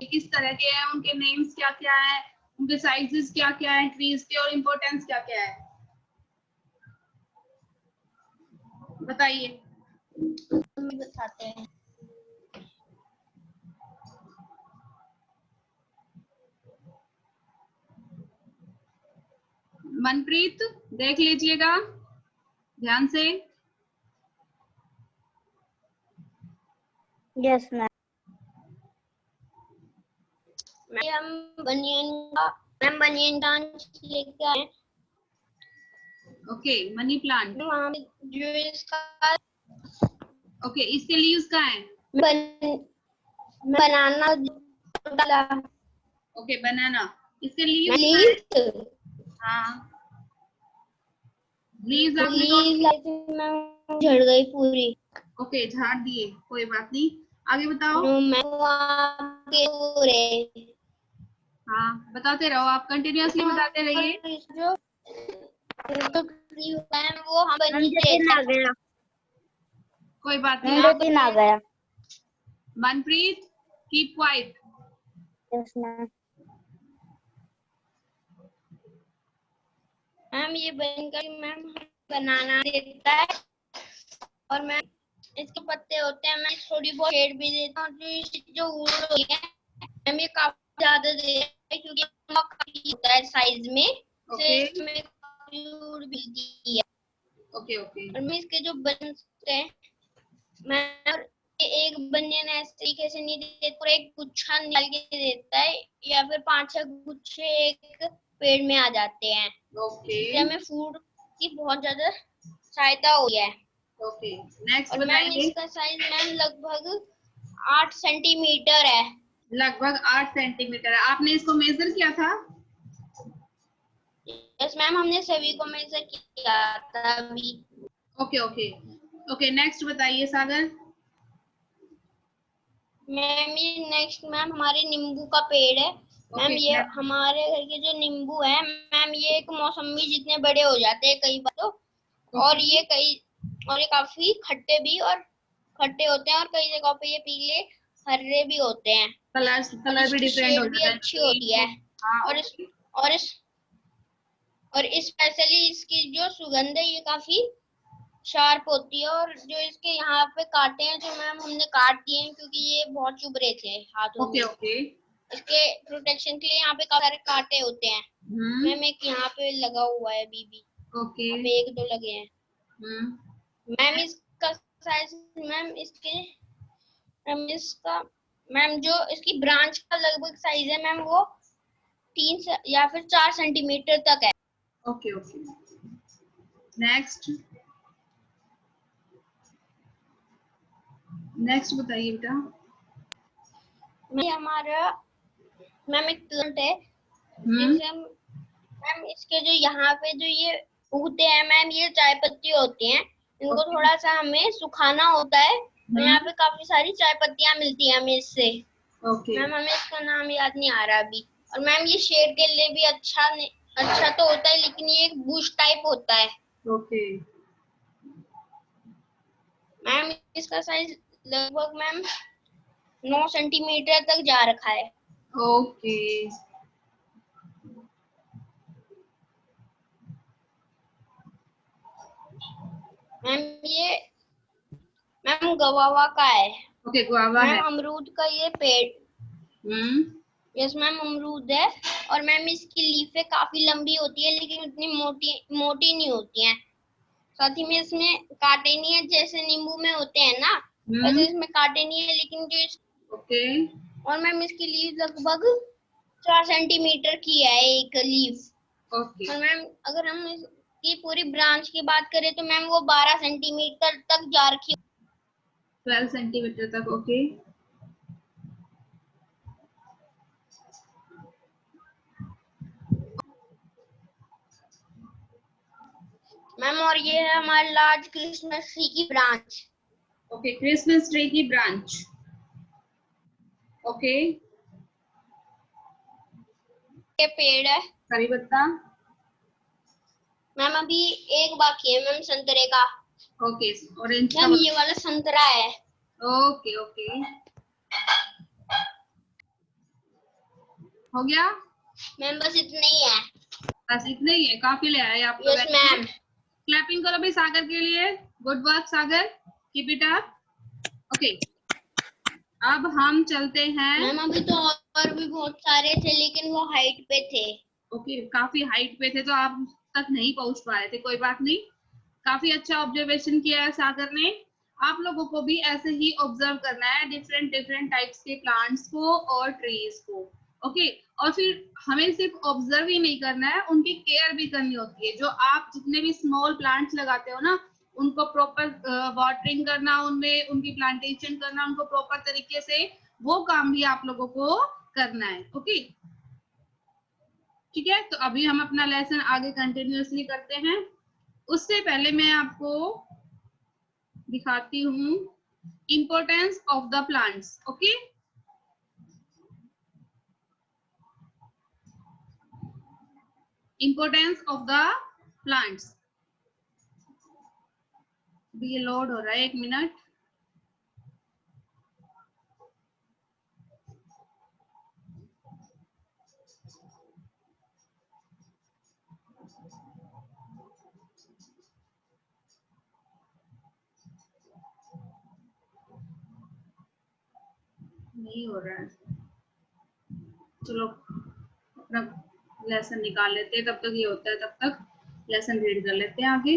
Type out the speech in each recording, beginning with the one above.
किस तरह के हैं, उनके नेम्स क्या क्या है, उनके साइजेस क्या क्या है ट्रीज के, और इम्पोर्टेंस क्या क्या है, बताइए। बताते हैं। मनप्रीत देख लीजिएगा ध्यान से। Yes ma'am. हम बनियन डांस लेके आए। Okay, money plant. वहाँ जो इसका ओके, इसके लीव्स कहाँ है? बनाना डाला। ओके, बनाना। इसके लीव्स कहाँ है? हाँ, लीव्स आपने लीव्स झड़ गई पूरी। ओके, झाड़ दिए, कोई बात नहीं, आगे बताओ। हाँ, बताते रहो, आप कंटिन्यूअसली बताते रहिए। जो वो हम आ गया। कोई बात नहीं, आप आ गया। Manpreet keep quiet. Yes ma'am. Ma'am ये बनकर मैम बनाना देता है, और मैम इसके पत्ते होते हैं, मैं थोड़ी बहुत शेड भी देता हूँ। जो वुड होती है मैम ये काफी ज्यादा देता है, क्योंकि काफी होता है साइज में। ओके इसमें काफी वुड भी दी है। Okay okay. और मैं इसके जो बनते हैं मैं एक बनियन ऐसे तरीके से नहीं देता, पूरा एक गुच्छा निकाल के देता है, या फिर 5-6 गुच्छे एक पेड़ में आ जाते हैं। ओके हमें फूड की बहुत ज्यादा सहायता हुई है। ओके, नेक्स्ट और मैम बताइए। इसका साइज मैम लगभग 8 सेंटीमीटर है। लगभग 8 सेंटीमीटर है। आपने इसको मेजर किया था? यस मैम, हमने सभी को मेजर किया था अभी। ओके ओके ओके, नेक्स्ट बताइए सागर। मैम ये नेक्स्ट मैम हमारे नींबू का पेड़ है। मैम ओके, ये हमारे घर के जो नींबू है मैम, ये एक मौसमी जितने बड़े हो जाते हैं कई बार तो। और ये काफी खट्टे भी और खट्टे होते हैं, और कई जगहों पे ये पीले हरे भी होते हैं। कलर भी डिफरेंट हो शेड भी जाता है, अच्छी होती है। हाँ और इस और इस और स्पेशली इसकी जो सुगंध है ये काफी शार्प होती है। और जो इसके यहाँ पे कांटे हैं जो मैम हमने काट दिए हैं, क्योंकि ये बहुत चुभ रहे थे हाथों में। ओके। इसके प्रोटेक्शन के लिए यहाँ पे काफी सारे कांटे होते हैं। मैम एक यहाँ पे लगा हुआ है अभी भी। ओके। यहाँ पे 1-2 लगे हैं। मैम इसका साइज मैम जो इसकी ब्रांच का लगभग साइज है मैम, वो 3 या फिर 4 सेंटीमीटर तक है। ओके ओके, नेक्स्ट बताइए बेटा। हमारा मैम एक प्लांट है जिसे हम मैम इसके जो यहाँ पे जो ये उगते हैं मैम, ये चाय पत्ती होती हैं। इनको थोड़ा सा हमें सुखाना होता है, और यहाँ पे काफी सारी चाय पत्तियां मिलती हैं हमें इससे। मैम हमें इसका नाम याद नहीं आ रहा अभी। और मैम ये शेड के लिए भी अच्छा तो होता है, लेकिन ये एक बुश टाइप होता है। ओके मैम इसका साइज लगभग मैम 9 सेंटीमीटर तक जा रखा है। ओके मैम ये मैम गवावा का है। ओके, गुआवा है। मैम अमरूद का ये पेड़। यस मैम अमरूद है। और मैम इसकी लीफें काफी लंबी होती है, लेकिन उतनी मोटी नहीं होती हैं। साथ ही में इसमें कांटे नहीं है, जैसे नींबू में होते हैं ना, वैसे इसमें कांटे नहीं है, लेकिन ओके। और मैम इसकी लीव लगभग 4 सेंटीमीटर की है एक लीव। ओके। और मैम अगर हम इसकी पूरी ब्रांच की बात करें तो मैम वो 12 सेंटीमीटर तक जा रखी। 12 सेंटीमीटर तक, ओके। मैम और ये है हमारे लार्ज क्रिसमस ट्री की ब्रांच। ओके, क्रिसमस ट्री की ब्रांच। ओके, ये पेड़ है। करी पत्ता। मैम अभी एक बाकी है मैम संतरे का। ओके, ऑरेंज का। मैम ये वाला संतरा है। Okay okay. हो गया मैम? बस इतना ही है। बस इतना ही है, काफी ले आए आप। Yes ma'am. क्लैपिंग करो भाई सागर के लिए। Good work Sagar, keep it up. Okay, अब हम चलते हैं। मैम अभी तो और भी बहुत सारे थे लेकिन वो हाइट पे थे। ओके, काफी हाइट पे थे तो आप तक नहीं पहुंच पा रहे थे, कोई बात नहीं। काफी अच्छा ऑब्जर्वेशन किया है सागर ने। आप लोगों को भी ऐसे ही ऑब्जर्व करना है डिफरेंट डिफरेंट टाइप्स के प्लांट्स को और ट्रीज को। ओके, और फिर हमें सिर्फ ऑब्जर्व ही नहीं करना है, उनकी केयर भी करनी होती है। जो आप जितने भी स्मॉल प्लांट्स लगाते हो ना, उनको प्रॉपर वाटरिंग करना, उनमें उनकी प्लांटेशन करना, उनको प्रॉपर तरीके से, वो काम भी आप लोगों को करना है। ओके, ठीक है। तो अभी हम अपना लेसन आगे कंटिन्यूअसली करते हैं। उससे पहले मैं आपको दिखाती हूँ importance of the plants. Okay, importance of the plants. ये लोड हो रहा है, 1 मिनट। नहीं हो रहा है, चलो अपना लेसन निकाल लेते हैं। तब तक ये होता है, तब तक लेसन रीड कर लेते हैं आगे।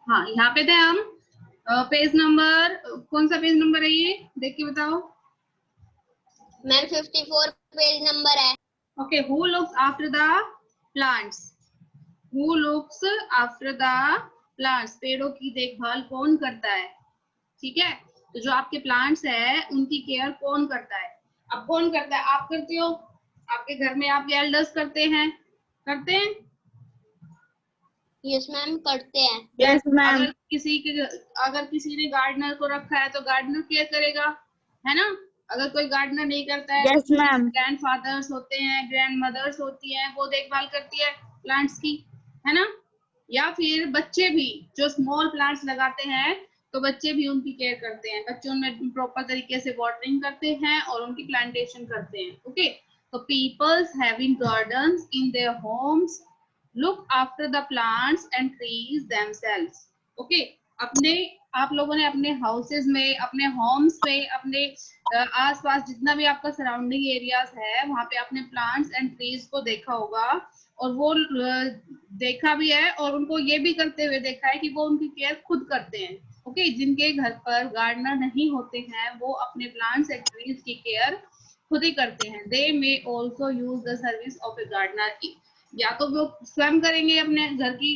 हाँ, यहाँ पे थे हम। पेज नंबर, कौन सा पेज नंबर है ये, देख के बताओ। मैम 54 पेज नंबर है। Okay, who looks after the plants? Who looks after the plants? पेड़ों की देखभाल कौन करता है? ठीक है, तो जो आपके प्लांट्स है उनकी केयर कौन करता है? अब कौन करता है? आप करते हो, आपके घर में आपके एल्डर्स करते हैं, करते हैं। यस मैम, करते हैं। Yes ma'am. अगर किसी ने गार्डनर को रखा है तो गार्डनर केयर करेगा, है ना। अगर कोई गार्डनर नहीं करता है यस तो मैम। ग्रैंड फादर्स होते हैं, ग्रैंड मदर्स होती हैं, वो देखभाल करती है प्लांट्स की, है ना। या फिर बच्चे भी जो स्मॉल प्लांट्स लगाते हैं, तो बच्चे भी उनकी केयर करते हैं। बच्चे उनमें प्रॉपर तरीके से वाटरिंग करते हैं और उनकी प्लांटेशन करते हैं। ओके, तो peoples having gardens in their homes look after the plants and trees themselves. Okay, अपने आप लोगों ने अपने हाउसेज में, अपने होम्स में, अपने आसपास जितना भी आपका सराउंडिंग एरियाज है, वहां पे आपने प्लांट्स एंड ट्रीज को देखा होगा, और वो देखा भी है, और उनको ये भी करते हुए देखा है कि वो उनकी केयर खुद करते हैं। ओके, जिनके घर पर गार्डनर नहीं होते हैं, वो अपने प्लांट्स एंड ट्रीज की केयर खुद ही करते हैं। They may also use the service of a gardener. या तो वो स्वयं करेंगे अपने घर की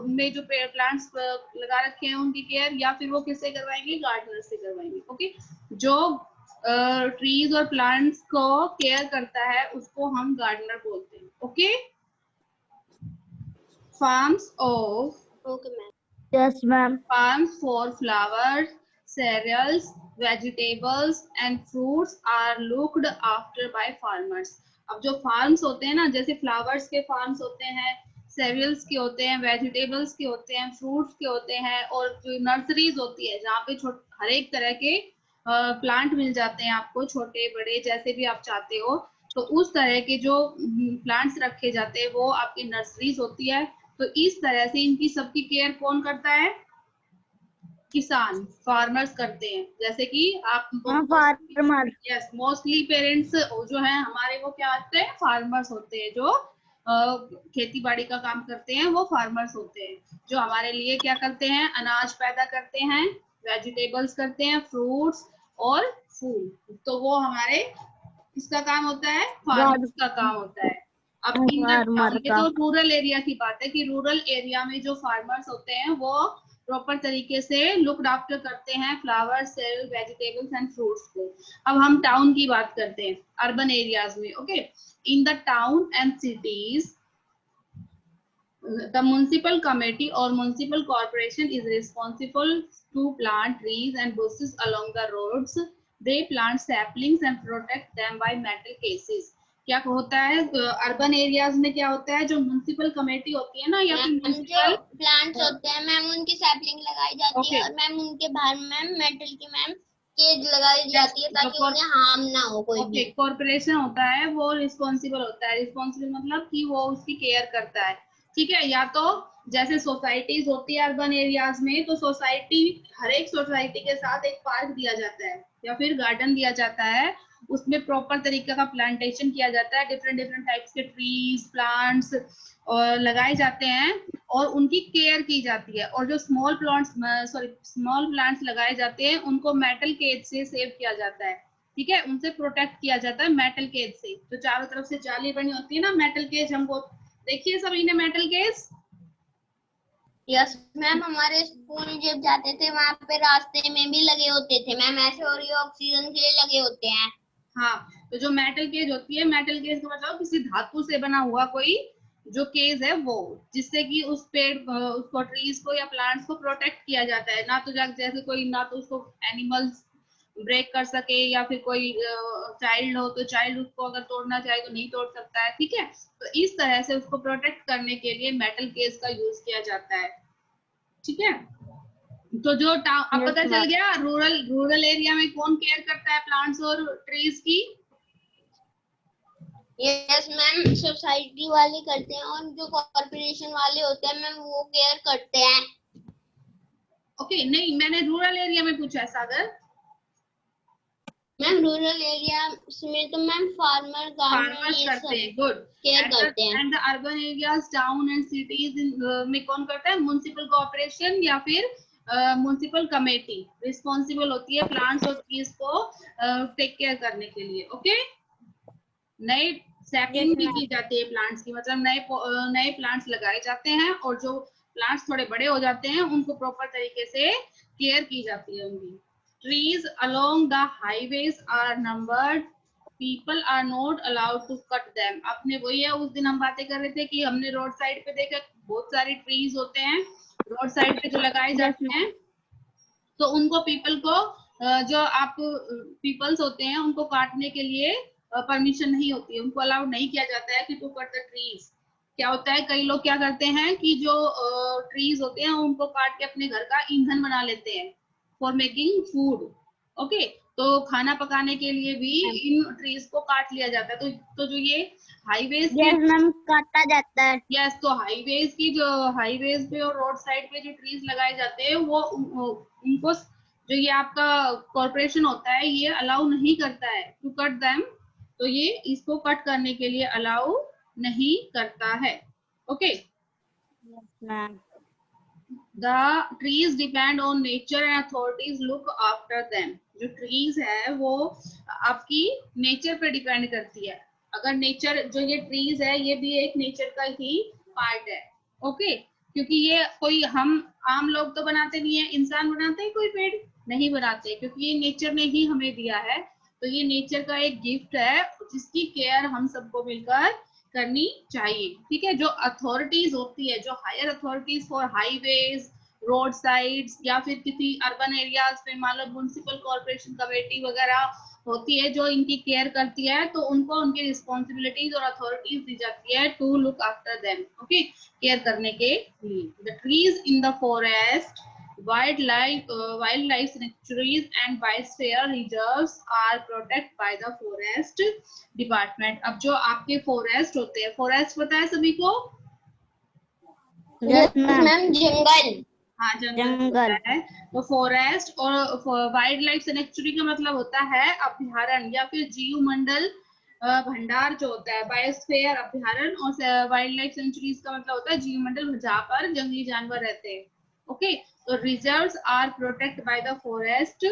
में जो प्लांट्स लगा रखे हैं उनकी केयर, या फिर वो किससे करवाएंगे? गार्डनर से करवाएंगे। ओके, जो ट्रीज और प्लांट्स को केयर करता है उसको हम गार्डनर बोलते हैं। Okay, farms of okay ma'am. Yes ma'am. farms for flowers, cereals, vegetables and fruits are looked after by farmers. अब जो फार्म्स होते हैं ना, जैसे फ्लावर्स के फार्म्स होते हैं, सेरियल्स के होते हैं, वेजिटेबल्स के होते हैं, फ्रूट्स के होते हैं, और जो नर्सरीज होती है जहाँ पे हर एक तरह के प्लांट मिल जाते हैं आपको, छोटे बड़े जैसे भी आप चाहते हो, तो उस तरह के जो प्लांट्स रखे जाते हैं वो आपकी नर्सरीज होती है। तो इस तरह से इनकी सबकी केयर कौन करता है? किसान, फार्मर्स करते हैं। जैसे कि आप फार्मर। यस, मोस्टली पेरेंट्स जो है हमारे, वो क्या होते हैं? फार्मर्स होते हैं। जो खेती बाड़ी का काम करते हैं वो फार्मर्स होते हैं। जो हमारे लिए क्या करते हैं? अनाज पैदा करते हैं, वेजिटेबल्स करते हैं, फ्रूट्स और फूल। तो वो हमारे किसका काम होता है? फार्मर्स का काम होता है। अब इन फार्मर ये का। तो रूरल एरिया की बात है कि रूरल एरिया में जो फार्मर्स होते हैं वो प्रॉपर तरीके से लुक्ड आफ्टर करते हैं flowers, sale, vegetables and fruits को। अब हम टाउन की बात करते हैं, अर्बन एरियाज में। Okay, in the town and cities the municipal committee or municipal corporation is responsible to plant trees and bushes along the roads. They plant saplings and protect them by metal cases. क्या होता है urban areas में? क्या होता है, जो municipal committee होती है ना, या फिर जो प्लांट्स होते हैं मैम, उनकी सैपलिंग लगाई जाती है, और मैम उनके बाहर मैम मेटल की मैम केज लगाई जाती है ताकि उन्हें हार्म ना हो कोई भी। कॉर्पोरेशन होता है वो रिस्पॉन्सिबल होता है, रिस्पॉन्सिबल मतलब कि वो उसकी केयर करता है, ठीक है। या तो जैसे सोसाइटीज होती है अर्बन एरियाज में, तो सोसाइटी, हर एक सोसाइटी के साथ एक पार्क दिया जाता है या फिर गार्डन दिया जाता है, उसमें प्रॉपर तरीके का प्लांटेशन किया जाता है, डिफरेंट डिफरेंट टाइप्स के ट्रीज प्लांट्स और लगाए जाते हैं और उनकी केयर की जाती है। और जो स्मॉल प्लांट्स लगाए जाते हैं उनको मेटल केज से सेव किया जाता है, ठीक है, उनसे प्रोटेक्ट किया जाता है मेटल केज से। तो चारों तरफ से जाली बनी होती है ना मेटल केज, हमको देखिए सभी ने मेटल केज। यस मैम, हमारे स्कूल जब जाते थे वहाँ पे रास्ते में भी लगे होते थे मैम ऐसे, और ये ऑक्सीजन के लिए लगे होते हैं। हाँ, तो जो मेटल केज होती है, मेटल केज का मतलब किसी धातु से बना हुआ कोई जो केज है वो, जिससे कि उस पेड़ उसको ट्रीज को या प्लांट्स को प्रोटेक्ट किया जाता है, ना तो जैसे कोई, ना तो उसको एनिमल्स ब्रेक कर सके, या फिर कोई चाइल्ड हो तो चाइल्ड उसको अगर तोड़ना चाहे तो नहीं तोड़ सकता है, ठीक है। तो इस तरह से उसको प्रोटेक्ट करने के लिए मेटल केज का यूज किया जाता है, ठीक है। तो जो अब Yes, पता चल ma'am. गया रूरल एरिया में कौन केयर करता है प्लांट्स और ट्रीज की। यस मैम, सोसाइटी वाले करते हैं और जो कॉर्पोरेशन वाले होते हैं मैम वो केयर करते हैं। ओके, नहीं मैंने रूरल एरिया में पूछा है सागर। मैम रूरल एरिया में तो मैम फार्मर गार्डनर फार्मर्स ये करते सब हैं, गुड। केयर करते हैं। And the urban areas town and cities में कौन करता है, म्युनिसिपल कॉर्पोरेशन या फिर म्युनिसिपल कमेटी रिस्पॉन्सिबल होती है प्लांट्स और ट्रीज को टेक केयर करने के लिए, ओके। नए सैपलिंग Yes, भी ma'am. की जाती है प्लांट्स की, मतलब नए प्लांट्स लगाए जाते हैं और जो प्लांट्स थोड़े बड़े हो जाते हैं उनको प्रॉपर तरीके से केयर की जाती है उनकी। Trees along the highways are numbered, people are not allowed to cut them. अपने वही है, उस दिन हम बातें कर रहे थे कि हमने रोड साइड पे देखा बहुत सारे ट्रीज होते हैं रोड साइड पे जो लगाए Yes, जाते हैं, तो उनको पीपल को जो आप पीपल्स होते हैं उनको काटने के लिए परमिशन नहीं होती है, उनको अलाउड नहीं किया जाता है कि टू कट द ट्रीज। क्या होता है, कई लोग क्या करते हैं कि जो ट्रीज होते हैं उनको काट के अपने घर का ईंधन बना लेते हैं फॉर मेकिंग फूड, ओके। तो खाना पकाने के लिए भी इन ट्रीज को काट लिया जाता है। तो जो ये हाईवेज के, yes, ma'am. काटा जाता है. यस, तो हाईवेज पे और रोड साइड पे जो ट्रीज लगाए जाते हैं वो उनको जो ये आपका कॉर्पोरेशन होता है ये अलाउ नहीं करता है टू कट देम, तो ये इसको कट करने के लिए अलाउ नहीं करता है, okay. Yes, ma'am. The trees depend on nature and authorities look after them। जो ट्रीज है वो आपकी नेचर पे डिपेंड करती है। अगर नेचर, जो ये ट्रीज है ये भी एक नेचर का ही पार्ट है, ओके। क्योंकि ये कोई हम आम लोग तो बनाते नहीं है, इंसान बनाते हैं कोई पेड़ नहीं बनाते, क्योंकि ये नेचर ने ही हमें दिया है। तो ये नेचर का एक गिफ्ट है जिसकी केयर हम सबको मिलकर करनी चाहिए, ठीक है। जो अथॉरिटीज होती है, जो higher authorities for highways road sides या फिर किसी अर्बन एरियाज में मान लो म्युनिसिपल कॉर्पोरेशन कमेटी वगैरह होती है जो इनकी केयर करती है, तो उनको उनकी रिस्पॉन्सिबिलिटीज और अथॉरिटीज दी जाती है to look after them, okay, care करने के लिए। The trees in the forest wildlife sanctuaries and biosphere reserves are protected by the forest department। अब जो आपके फॉरेस्ट होते हैं, फॉरेस्ट पता है सभी को? Yes, ma'am. मैम जंगल। हाँ, जंगल जंगल. होता है। तो फॉरेस्ट और वाइल्ड लाइफ सेंचुरी का मतलब होता है अभ्यारण्य या फिर जीव मंडल भंडार जो होता है, बायोस्फीयर अभ्यारण्य, और वाइल्ड लाइफ सेंचुरीज का मतलब होता है जीव मंडल जहाँ पर जंगली जानवर रहते हैं, ओके। तो reserves are protect by the forest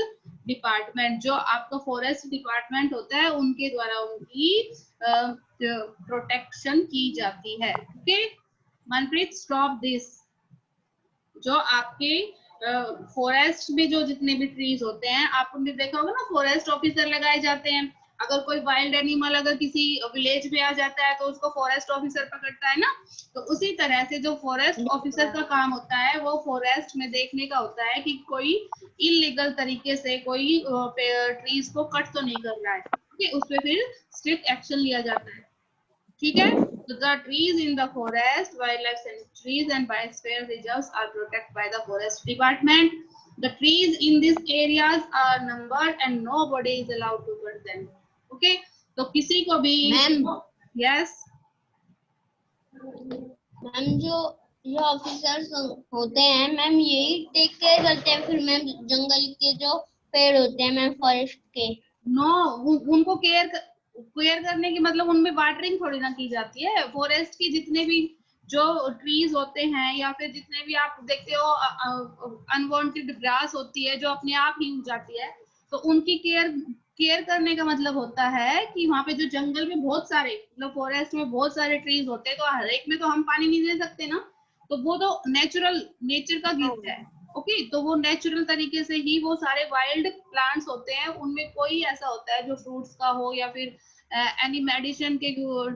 department. जो आपका फॉरेस्ट डिपार्टमेंट होता है उनके द्वारा उनकी प्रोटेक्शन की जाती है, ओके। Manpreet stop this. जो आपके फॉरेस्ट में जो जितने भी ट्रीज होते हैं, आपने देखा होगा ना फॉरेस्ट ऑफिसर लगाए जाते हैं। अगर कोई वाइल्ड एनिमल अगर किसी विलेज में आ जाता है तो उसको फॉरेस्ट ऑफिसर पकड़ता है ना, तो उसी तरह से जो फॉरेस्ट ऑफिसर का काम होता है वो फॉरेस्ट में देखने का होता है कि कोई इलीगल तरीके से कोई ट्रीज को कट तो नहीं कर रहा है, ठीक है, उस पर फिर स्ट्रिक्ट एक्शन लिया जाता है, ठीक है। So the trees in the forest, wildlife sanctuaries and biosphere reserves are protected by the forest department। The trees in these areas are numbered and nobody is allowed to cut them. Okay, तो किसी को भी yes ma'am जो ये officers होते हैं ma'am यही take care करते हैं फिर मैम जंगल के जो पेड़ होते हैं मैम फॉरेस्ट के नो उनको केयर करने की मतलब उनमें वाटरिंग थोड़ी ना की जाती है। फॉरेस्ट की जितने भी जो ट्रीज होते हैं या फिर जितने भी आप देखते हो अनवांटेड ग्रास होती है जो अपने आप ही उग जाती है, तो उनकी केयर करने का मतलब होता है कि वहां पे जो जंगल में बहुत सारे मतलब फॉरेस्ट में बहुत सारे ट्रीज होते हैं, तो हर एक में तो हम पानी नहीं दे सकते ना, तो वो तो नेचर का गिफ्ट है। ओके, तो वो नेचुरल तरीके से ही वो सारे वाइल्ड प्लांट्स होते हैं, उनमें कोई ऐसा होता है जो फ्रूट्स का हो या फिर एनी मेडिसिन के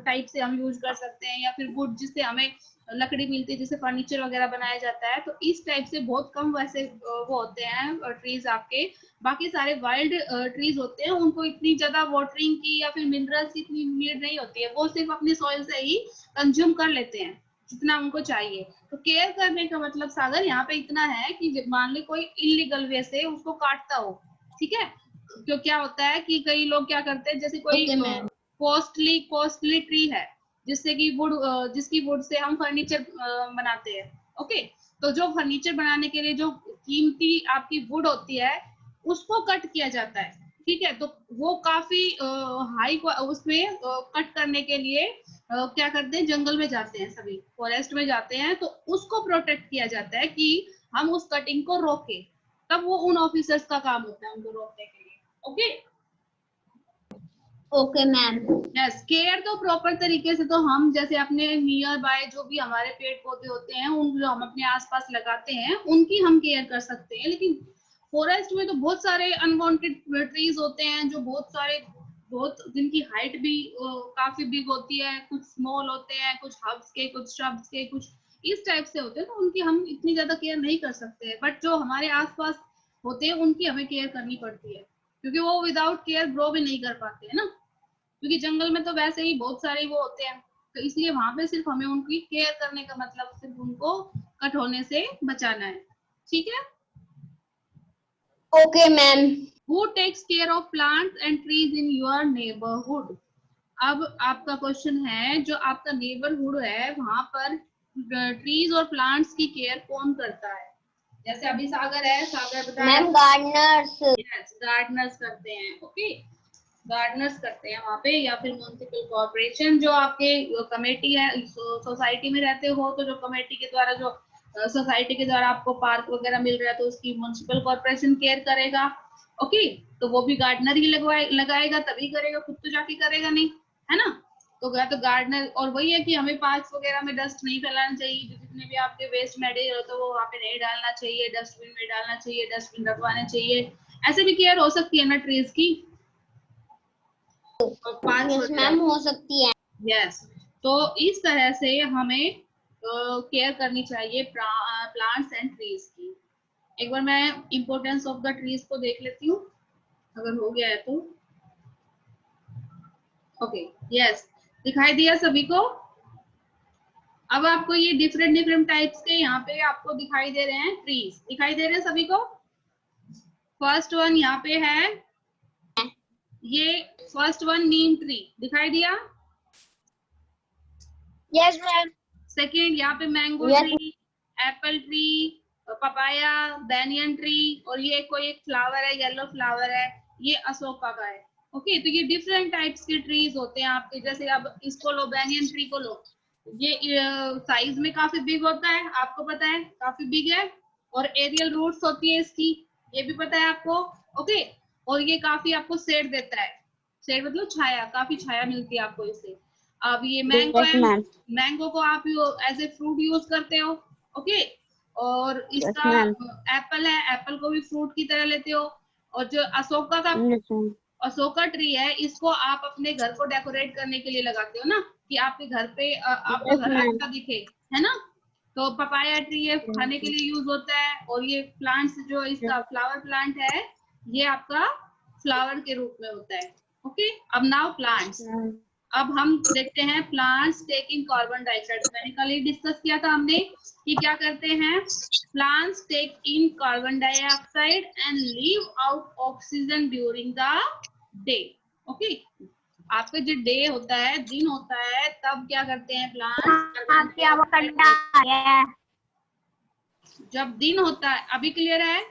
टाइप से हम यूज कर सकते हैं, या फिर वुड जिससे हमें लकड़ी मिलती है जिससे फर्नीचर वगैरह बनाया जाता है, तो इस टाइप से बहुत कम वैसे वो होते हैं ट्रीज आपके। बाकी सारे वाइल्ड ट्रीज होते हैं, उनको इतनी ज्यादा वाटरिंग की या फिर मिनरल्स की इतनी नीड नहीं होती है, वो सिर्फ अपनी सॉइल से ही कंज्यूम कर लेते हैं जितना उनको चाहिए। तो केयर करने का मतलब सागर यहाँ पे इतना है कि मान ले कोई इलीगल वे से उसको काटता हो, ठीक है, तो क्या होता है कि कई लोग क्या करते हैं, जैसे कोई कॉस्टली ट्री है जिससे कि जिसकी वुड से हम फर्नीचर बनाते हैं। ओके, तो जो फर्नीचर बनाने के लिए जो कीमती आपकी वुड होती है उसको कट किया जाता है, ठीक है, तो वो काफी हाई उसमें कट करने के लिए क्या करते हैं, जंगल में जाते हैं, सभी फॉरेस्ट में जाते हैं, तो उसको प्रोटेक्ट किया जाता है कि हम उस कटिंग को रोके, तब वो उन ऑफिसर्स का काम होता है उनको रोकने के लिए। Okay okay ma'am. Yes, care तो प्रॉपर तरीके से तो हम जैसे अपने नियर बाय जो भी हमारे पेड़ पौधे होते हैं उन जो हम अपने आसपास लगाते हैं उनकी हम केयर कर सकते हैं, लेकिन फॉरेस्ट में तो बहुत सारे अनवांटेड ट्रीज होते हैं जो बहुत जिनकी हाइट भी काफी बिग होती है, कुछ स्मॉल होते हैं, कुछ हर्ब्स के, कुछ श्रब्स के, कुछ इस टाइप से होते हैं, तो उनकी हम इतनी ज्यादा केयर नहीं कर सकते, बट जो हमारे आसपास होते हैं उनकी हमें केयर करनी पड़ती है, क्योंकि वो विदाउट केयर ग्रो भी नहीं कर पाते है ना, क्योंकि जंगल में तो वैसे ही बहुत सारे वो होते हैं, तो इसलिए वहां पे सिर्फ हमें उनकी केयर करने का मतलब सिर्फ उनको कट होने से बचाना है, ठीक है। Okay ma'am. Who takes care of plants and trees in your neighborhood? अब आपका क्वेश्चन है, जो आपका नेबरहुड है वहां पर ट्रीज और प्लांट्स की केयर कौन करता है? जैसे अभी सागर है, सागर बता मैम गार्डनर्स। यस, गार्डनर्स करते हैं। ओके, गार्डनर्स करते हैं वहाँ पे, या फिर म्युनिसिपल कॉर्पोरेशन जो आपके कमेटी है, सोसाइटी में रहते हो तो जो कमेटी के द्वारा जो सोसाइटी के द्वारा आपको पार्क वगैरह मिल रहा है तो उसकी म्युनिसिपल कॉर्पोरेशन केयर करेगा। ओके, तो वो भी गार्डनर ही लगाएगा तभी करेगा, खुद तो जाके करेगा नहीं, है ना, तो गार्डनर। और वही है कि हमें पार्क वगैरह में डस्ट नहीं फैलाना चाहिए, जितने भी आपके वेस्ट मटेरियल होता है वो वहाँ पे नहीं डालना चाहिए, डस्टबिन में डालना चाहिए, डस्टबिन रखवाने चाहिए, ऐसे भी केयर हो सकती है ना ट्रीज की। यस मैम हो सकती है। यस, तो इस तरह से हमें केयर करनी चाहिए प्लांट्स एंड ट्रीज की। एक बार मैं इम्पोर्टेंस ऑफ द ट्रीज को देख लेती हूँ, अगर हो गया है तो। ओके यस, दिखाई दिया सभी को? अब आपको ये डिफरेंट टाइप्स के यहाँ पे आपको दिखाई दे रहे हैं, ट्रीज दिखाई दे रहे हैं सभी को। फर्स्ट वन यहाँ पे है, ये फर्स्ट वन नीम ट्री दिखाई दिया। Yes ma'am. सेकेंड यहाँ पे mango tree, Apple tree, papaya, banyan tree, और ये कोई एक फ्लावर है, येलो फ्लावर है, ये अशोका का है। ओके, तो ये डिफरेंट टाइप्स के ट्रीज होते हैं आपके। जैसे अब इसको लो, बैनियन ट्री को लो, ये साइज में काफी बिग होता है, आपको पता है काफी बिग है, और एरियल रूट्स होती है इसकी, ये भी पता है आपको। ओके, और ये काफी आपको शेड देता है, शेड मतलब छाया, काफी छाया मिलती है आपको इससे। अब ये मैंगो है, मैंगो को आप एज ए फ्रूट यूज करते हो। ओके, और इसका एप्पल है, एप्पल को भी फ्रूट की तरह लेते हो। और जो अशोका ट्री है, इसको आप अपने घर को डेकोरेट करने के लिए लगाते हो ना, कि आपके घर पे आपका घर अच्छा दिखे, है ना। तो पपाया ट्री है, खाने के लिए यूज होता है। और ये प्लांट्स जो इसका फ्लावर प्लांट है, ये आपका फ्लावर के रूप में होता है। ओके, अब नाउ प्लांट्स। अब हम देखते हैं प्लांट्स टेकिंग कार्बन डाइऑक्साइड। मैंने कल ही डिस्कस किया था हमने कि क्या करते हैं, plants take in carbon dioxide and leave out oxygen during the day. Okay, आपका जो डे होता है, दिन होता है, तब क्या करते हैं प्लांट्स, क्या वो ठंडा आ गया है? जब दिन होता है, अभी क्लियर है?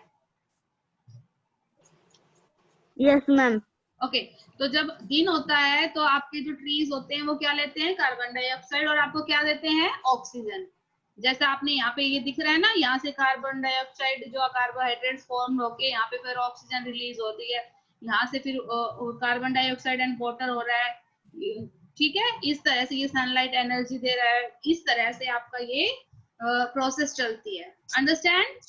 Yes ma'am. ओके, तो जब दिन होता है तो आपके जो ट्रीज होते हैं वो क्या लेते हैं, कार्बन डाइऑक्साइड, और आपको क्या देते हैं, ऑक्सीजन। जैसे आपने यहाँ पे ये दिख रहा है ना, यहाँ से कार्बन डाइऑक्साइड जो कार्बोहाइड्रेट फॉर्म होके यहाँ पे फिर ऑक्सीजन रिलीज होती है, यहाँ से फिर कार्बन डाइऑक्साइड एंड वाटर हो रहा है। ठीक है, इस तरह से ये सनलाइट एनर्जी दे रहा है, इस तरह से आपका ये प्रोसेस चलती है। Understand?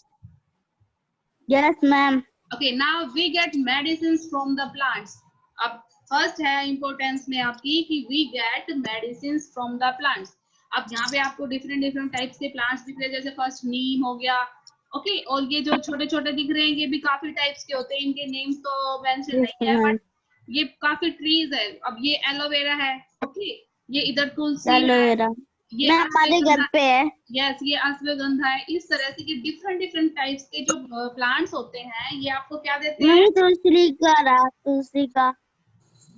Yes ma'am. Okay, now we get medicines from the plants. अब फर्स्ट है इम्पोर्टेंस में आपकी कि we get medicines from the plants. अब यहाँ पे आपको डिफरेंट टाइप्स के प्लांट्स दिख रहे हैं, जैसे फर्स्ट नीम हो गया। ओके, और ये जो छोटे छोटे दिख रहे हैं ये भी काफी टाइप्स के होते हैं, इनके नेम्स तो मेंशन नहीं है, बट ये काफी ट्रीज है। अब ये एलोवेरा है, ओके, ये इधर तुलसी है, एलोवेरा ये हमारे घर पे है। यस, ये अश्वगंधा है। इस तरह से ये डिफरेंट टाइप्स के जो प्लांट्स होते हैं ये आपको क्या देते हैं, तुलसी का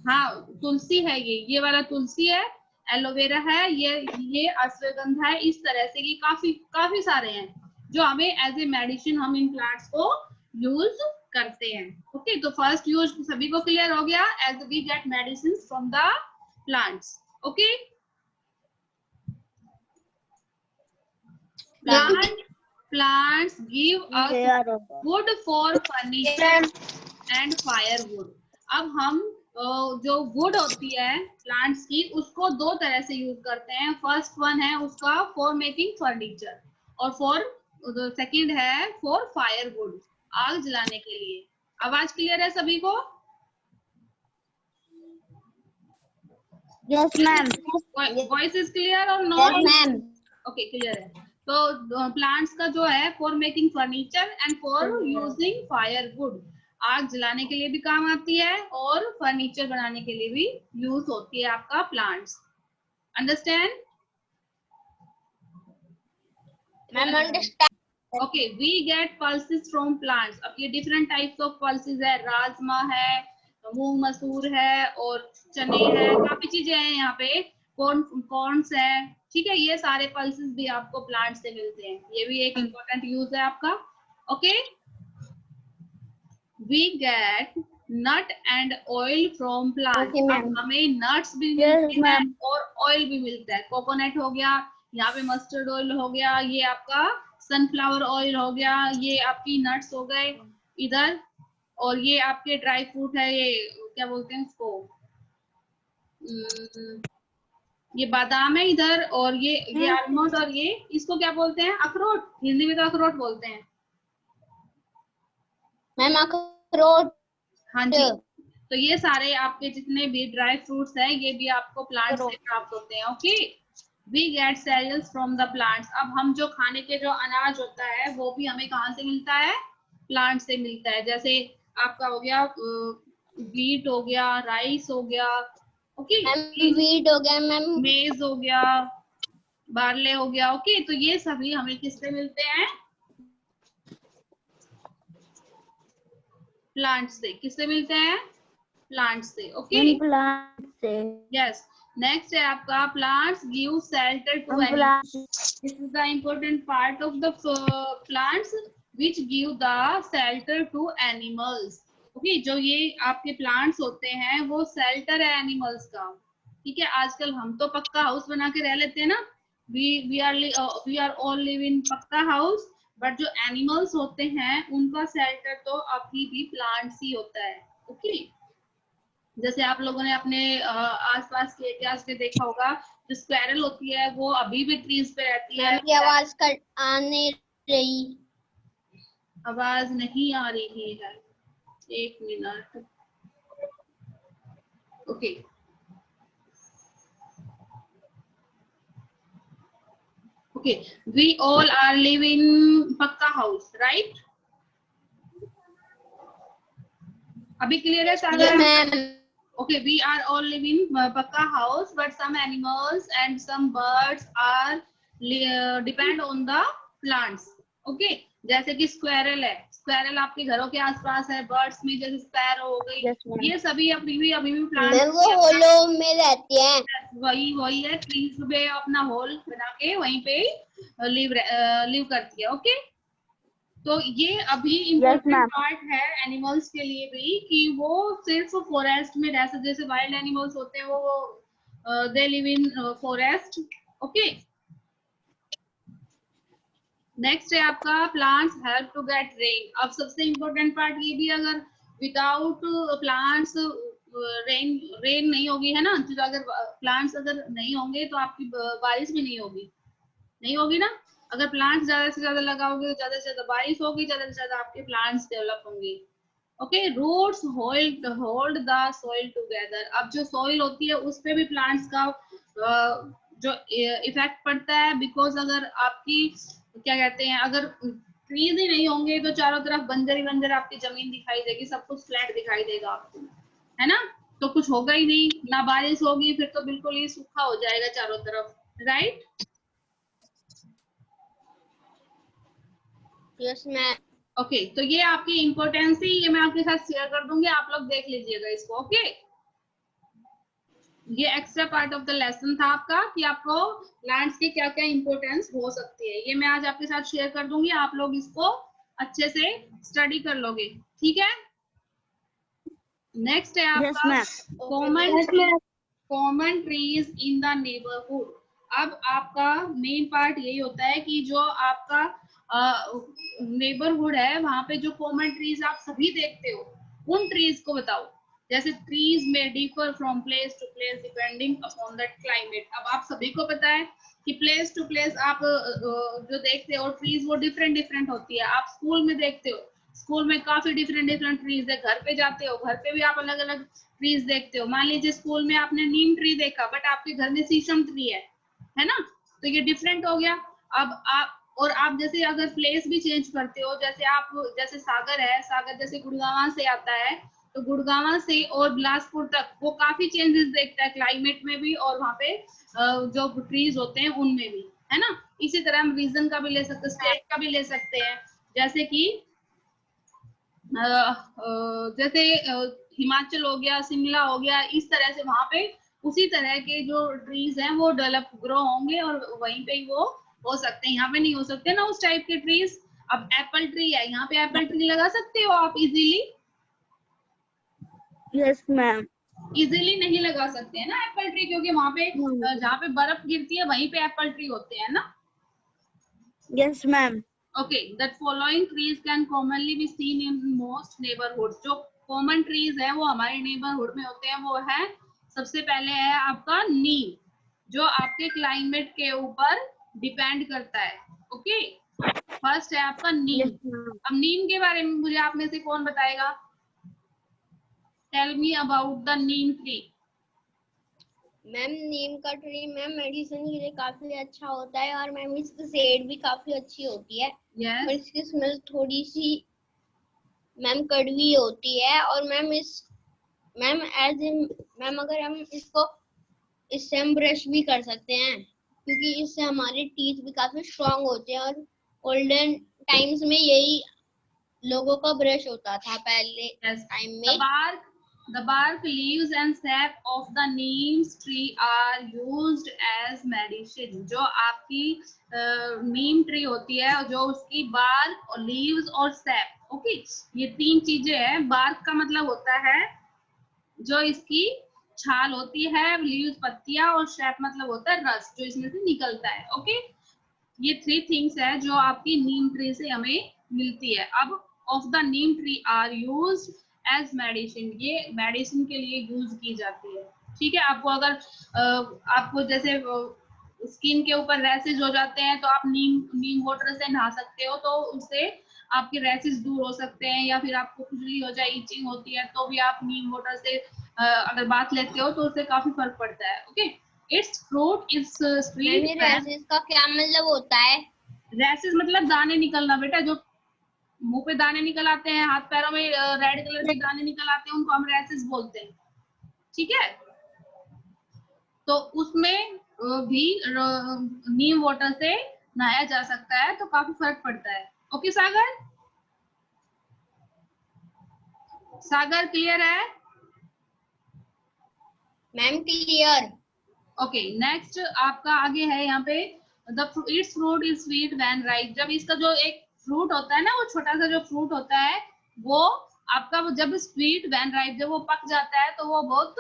हाँ तुलसी है, ये वाला तुलसी है, एलोवेरा है, ये अश्वगंधा है। इस तरह से ये काफी सारे हैं जो हमें एज ए मेडिसिन हम इन प्लांट्स को यूज करते हैं। ओके, तो फर्स्ट यूज सभी को क्लियर हो गया, as we get medicine from the plants. Okay, plants give us wood for furniture and firewood. अब हम जो वुड होती है प्लांट्स की, उसको दो तरह से यूज करते हैं। फर्स्ट वन है उसका फॉर मेकिंग फर्नीचर, और सेकंड है फॉर फायरवुड, आग जलाने के लिए। आवाज क्लियर है सभी को? Yes ma'am. Voice is clear or no? Yes ma'am. Okay, clear है। तो प्लांट्स का जो है for making furniture and for using firewood, आग जलाने के लिए भी काम आती है और फर्नीचर बनाने के लिए भी यूज होती है आपका plants. Understand? Ma'am understand. Okay, we get pulses from plants. अब ये डिफरेंट टाइप्स ऑफ पल्सेस है, राजमा है, मूंग मसूर है और चने हैं, काफी चीजें हैं यहाँ पे, कॉर्न्स है। ठीक है, ये सारे पल्सेस भी आपको प्लांट से मिलते हैं, ये भी एक इम्पोर्टेंट यूज है आपका। Okay, we get nut and oil from plant. अब हमें नट्स भी मिलते हैं और ऑयल भी मिलता है। कोकोनट हो गया, यहाँ पे मस्टर्ड ऑयल हो गया, ये आपका सनफ्लावर ऑयल हो गया, ये आपकी नट्स हो गए इधर, और ये आपके ड्राई फ्रूट है, ये क्या बोलते हैं इसको, ये बादाम है इधर, और ये आलमंड, और ये इसको क्या बोलते हैं, अखरोट, हिंदी में तो अखरोट बोलते हैं मैम, अखरोट। हाँ जी। तो ये सारे आपके जितने भी ड्राई फ्रूट्स हैं ये भी आपको प्लांट से प्राप्त होते हैं। Okay, we get cereals from the plants. अब हम जो खाने के जो अनाज होता है वो भी हमें कहाँ से मिलता है, प्लांट से मिलता है। जैसे आपका हो गया व्हीट हो गया, राइस हो गया, ओके, व्हीट हो गया मैम, मेज हो गया, बार्ले हो गया। ओके, तो ये सभी हमें किससे मिलते हैं, प्लांट से। किससे मिलते हैं, प्लांट से। ओके, प्लांट से। यस, नेक्स्ट है आपका plants give shelter to animals. This is the important part of the plants which give the shelter to animals. Okay, जो ये आपके प्लांट्स होते हैं वो शेल्टर है एनिमल्स का। ठीक है, आजकल हम तो पक्का हाउस बना के रह लेते हैं ना, we are all live in pucca house, but जो एनिमल्स होते हैं उनका शेल्टर तो अभी भी प्लांट्स ही होता है। ओके, जैसे आप लोगों ने अपने आसपास के एरियाज में देखा होगा, जो स्क्वेरल होती है वो अभी भी ट्रीज पे रहती है। की आवाज आने रही, आवाज नहीं आ रही है, एक minute. Okay, okay, we all are live in pucca house, right? अभी क्लियर है सारा? Okay, we are all live in pakka house, but some animals and some birds are depend on the plants. Okay, जैसे कि squirrel है, squirrel आपके घरों के आसपास है, बर्ड्स में जैसे स्पैरो हो गई, Yes, ma'am. ये सभी अभी भी मैम प्लांट्स वो होलो में रहती हैं। वही है, ट्रीज में अपना होल बना के वहीं पे लिव करती है। ओके, तो ये अभी इम्पोर्टेंट ma'am. पार्ट है एनिमल्स के लिए भी कि वो सिर्फ फॉरेस्ट में रह सकते, जैसे वाइल्ड एनिमल्स होते हैं वो they live in forest. Okay, next है आपका plants help to get rain. अब सबसे इम्पोर्टेंट पार्ट ये भी, अगर विदाउट प्लांट्स रेन नहीं होगी, है ना, तो अगर प्लांट्स अगर नहीं होंगे तो आपकी बारिश भी नहीं होगी ना। अगर प्लांट्स ज्यादा से ज्यादा लगाओगे तो ज्यादा से ज्यादा बारिश होगी, ज्यादा से ज्यादा आपके प्लांट्स डेवलप होंगे। Okay, roots hold the soil together. अब जो सॉइल होती है उस पे भी प्लांट्स का जो इफेक्ट पड़ता है, बिकॉज अगर आपकी क्या कहते हैं, अगर ट्रीज ही नहीं होंगे तो चारों तरफ बंजर ही बंजर आपकी जमीन दिखाई देगी, सब कुछ फ्लैट दिखाई देगा आपको, है ना, तो कुछ होगा ही नहीं, ना बारिश होगी, फिर तो बिल्कुल ही सूखा हो जाएगा चारों तरफ, राइट। Yes ma'am. ओके, तो ये आपकी इम्पोर्टेंस थी, ये मैं आपके साथ शेयर कर दूंगी, आप लोग देख लीजिएगा इसको। ओके, ये extra part of the lesson था आपका कि आपको प्लांट्स की क्या क्या इंपॉर्टेंस हो सकती है, ये मैं आज आपके साथ शेयर कर दूंगी, आप लोग इसको अच्छे से स्टडी कर लोगे, ठीक है। नेक्स्ट है Yes, आपका ma'am. Common trees in the neighbourhood. अब आपका मेन पार्ट यही होता है कि जो आपका नेबरहुड है वहां पे जो कॉमन ट्रीज आप सभी देखते हो, उन ट्रीज को बताओ। जैसे ट्रीज में differ from place to place depending upon the climate. अब आप सभी को पता है कि प्लेस टू प्लेस आप जो देखते हो ट्रीज वो डिफरेंट होती है। आप स्कूल में देखते हो, स्कूल में काफी डिफरेंट ट्रीज है। घर पे जाते हो, घर पे भी आप अलग अलग ट्रीज देखते हो। मान लीजिए स्कूल में आपने नीम ट्री देखा, बट आपके घर में शीशम ट्री है ना, तो ये डिफरेंट हो गया। अब आप जैसे अगर प्लेस भी चेंज करते हो, जैसे सागर है, सागर जैसे गुड़गांव से आता है, तो गुड़गांव से और बिलासपुर तक वो काफी चेंजेस देखता है क्लाइमेट में भी, और वहाँ पे जो ट्रीज होते हैं उनमें भी, है ना। इसी तरह हम रीजन का भी ले सकते हैं, स्टेट का भी ले सकते हैं। जैसे कि जैसे हिमाचल हो गया, शिमला हो गया, इस तरह से वहां पे उसी तरह के जो ट्रीज हैं वो डेवलप ग्रो होंगे और वहीं पे ही वो हो सकते हैं, यहाँ पे नहीं हो सकते ना उस टाइप के ट्रीज। अब एप्पल ट्री है, यहाँ पे एप्पल ट्री लगा सकते हो आप इजीली? Yes, ma'am. इजीली नहीं लगा सकते हैं ना एप्पल ट्री, क्योंकि वहां पे जहाँ पे बर्फ गिरती है वहीं पे एप्पल ट्री होते हैं ना। Yes, ma'am. Okay, that following trees can commonly be seen in most neighborhoods। जो कॉमन ट्रीज है वो हमारे नेबरहुड में होते हैं, वो है सबसे पहले है आपका नीम, जो आपके क्लाइमेट के ऊपर डिपेंड करता है। ओके, फर्स्ट है आपका नीम। Yes, ma'am. अब नीम के बारे में मुझे आप में से कौन बताएगा? Tell me about the neem tree. Ma'am neem का ट्री मैम मेडिसिन के लिए काफी अच्छा होता है, और मैम इसकी शेड भी काफी अच्छी होती है। Yes. और इसकी स्मेल थोड़ी सी मैम कड़वी होती है। और मैम मैम अगर हम इससे हम ब्रश भी कर सकते हैं, क्योंकि इससे हमारे टीथ भी काफी स्ट्रांग होते हैं। और ओल्डन टाइम्स में यही लोगों का ब्रश होता था पहले टाइम में। The bark, leaves and sap of the neem tree are used as medicine। जो आपकी नीम ट्री होती है, जो उसकी बार्क और लीव्स और सैप, ओके, ये तीन चीजें हैं। बार्क का मतलब होता है जो इसकी छाल होती है, लीव्स पत्तियां, और सैप मतलब होता है रस जो इसमें से निकलता है। ओके, ये थ्री थिंग्स है जो आपकी नीम ट्री से हमें मिलती है। अब of the neem tree are used as medicine, ये मेडिसिन के लिए यूज की जाती है। ठीक है, आपको अगर आपको जैसे स्किन के ऊपर रैसेज हो जाते हैं तो आप नीम वाटर से नहा सकते हो, तो उससे आपके रैसेज दूर हो सकते हैं। या फिर आपको खुजली हो जाए, इचिंग होती है, तो भी आप नीम वाटर से अगर बात लेते हो तो उससे काफी फर्क पड़ता है। Okay, it's fruit is sweet. Rashes का क्या मतलब होता है? रैसेस मतलब दाने निकलना बेटा, जो मुंह पे दाने निकल आते हैं, हाथ पैरों में रेड कलर के दाने निकल आते हैं, उनको हम रैसेस बोलते हैं। ठीक है, तो उसमें भी नीम वाटर से नहाया जा सकता है, तो काफी फर्क पड़ता है। ओके सागर, सागर क्लियर है? Ma'am clear. ओके नेक्स्ट आपका आगे है यहाँ पे, it's fruit is sweet when ripe. जब इसका जो एक फ्रूट होता है ना, वो छोटा सा जो फ्रूट होता है, वो आपका जब स्वीट व्हेन राइप, जब वो पक जाता है तो वो बहुत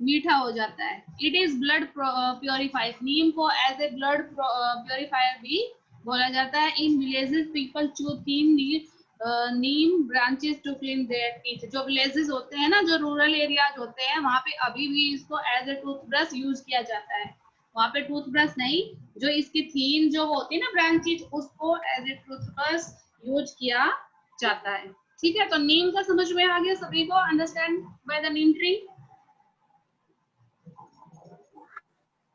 मीठा हो जाता है। It is blood purifier. Neem को एज ए ब्लड प्योरीफायर भी बोला जाता है। इन villages people chew neem branches to clean their teeth. जो विलेजेस होते हैं ना, जो रूरल एरियाज होते हैं, वहां पे अभी भी इसको एज ए टूथब्रश यूज किया जाता है। वहां पे टूथब्रश नहीं, जो इसकी थीन जो होती है ना ब्रांचेस, उसको एज ए टूथब्रश यूज किया जाता है। ठीक है, तो नीम का समझ में आ गया सभी को? Understand by the neem tree?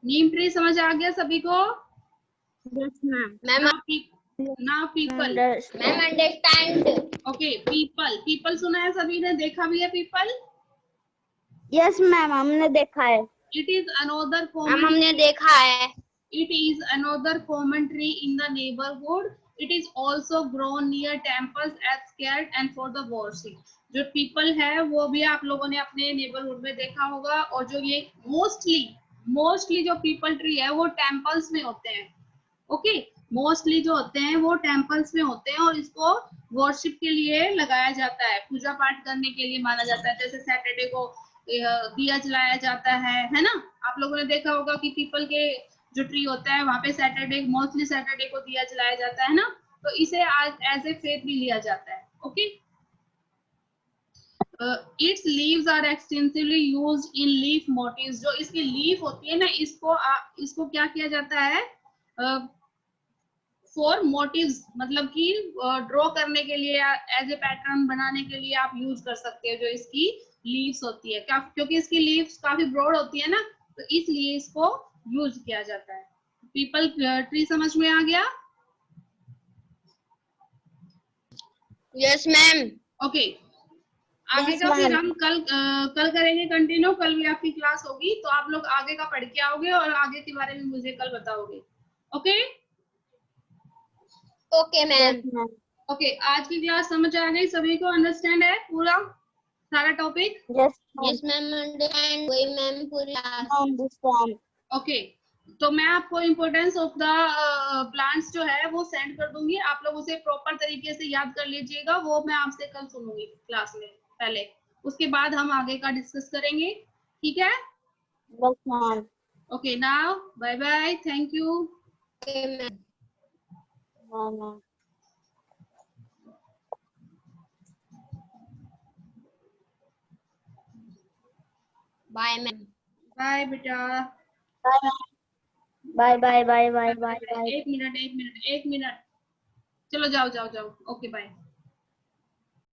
Neem tree समझ आ गया सभी को? Yes, ma'am. Now people. Ma'am understand. Okay people, people सुना है सभी ने, देखा भी है पीपल? Yes, ma'am. हमने देखा है। It is another ma'am common, हमने देखा है। it is another common tree in the neighborhood. It is also grown near temples as scared and for the worship. जो पीपल है वो भी आप लोगों ने अपने नेबरहुड में देखा होगा, और जो ये मोस्टली जो पीपल ट्री है वो टेम्पल्स में होते हैं। ओके, मोस्टली जो होते हैं वो टेम्पल्स में होते हैं, और इसको वर्शिप के लिए लगाया जाता है, पूजा पाठ करने के लिए माना जाता है। जैसे सैटरडे को दिया जलाया जाता है ना? आप लोगों ने देखा होगा कि पीपल के जो ट्री होता है वहां पे सैटरडे, मोस्टली सैटरडे को दिया जलाया जाता है ना, तो इसे एज ए फेथ भी लिया जाता है। Okay, its leaves are extensively used in leaf motives. जो इसकी लीफ होती है ना, इसको क्या किया जाता है? फॉर मोटिव्स, मतलब कि ड्रॉ करने के लिए, एज ए पैटर्न बनाने के लिए आप यूज कर सकते हो जो इसकी लीव्स होती है। क्योंकि इसकी लीव्स काफी ब्रॉड होती है ना, तो इसलिए इसको यूज किया जाता है। पीपल ट्री समझ में आ गया? Yes ma'am. ओके, आगे Yes, का फिर ma'am. हम कल करेंगे कंटिन्यू। कल भी आपकी क्लास होगी, तो आप लोग आगे का पढ़ के आओगे और आगे के बारे में मुझे कल बताओगे। Okay okay ma'am. Yes, ma'am. Okay, आज की क्लास समझ आ गई सभी को? अंडरस्टैंड है पूरा सारा topic? Yes, ma'am. Yes ma'am understand. वही मैम पूरी Understand. ओके, तो मैं आपको इम्पोर्टेंस ऑफ द प्लांट्स जो है वो सेंड कर दूंगी, आप लोग उसे प्रॉपर तरीके से याद कर लीजिएगा। वो मैं आपसे कल सुनूंगी क्लास में पहले, उसके बाद हम आगे का डिस्कस करेंगे। ठीक है? Yes, ma'am. Okay, now bye bye, thank you. Okay ma'am. Bye, ma'am. Bye ma'am. Bye बेटा। Bye, ma'am. Bye, bye, bye, bye, bye, bye. एक मिनट, चलो जाओ जाओ जाओ। Okay bye.